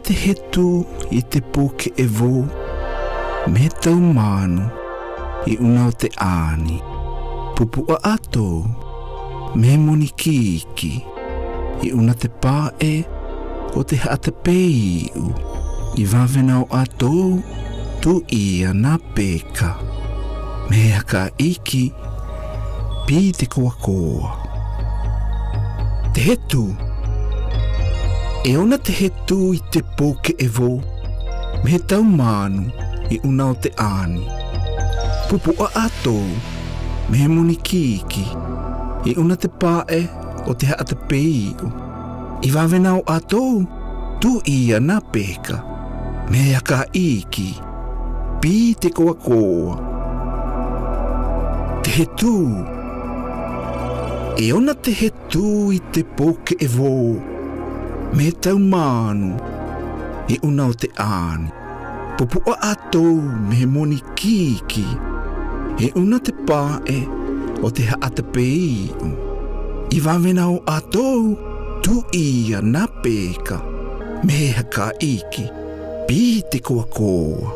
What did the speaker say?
te hetu I te poke e vō, me tau manu I una o te ani. Pupua ato, me moni kiki, I una te pae o te hata peiu. I vavena o ato, tu ia na peka. Me haka iki, pi te koa koa. Te hetu. E ona te hetu I te poke e vō, me tau manu I una o te ani. Pupua ato, me moni kiki, I una te pae o te hata peiu. I vavena o ato, tu ia na peka. Me aka iki, pi te koa koa. Te hetu. E ona te hetu I te poke e vō, me tau manu I una o te ani. Pupua ato me moni kiki, E una te pae o te haata peiu. I vavena o ato, tu ia na peka. Me haka iki, pi te koa koa.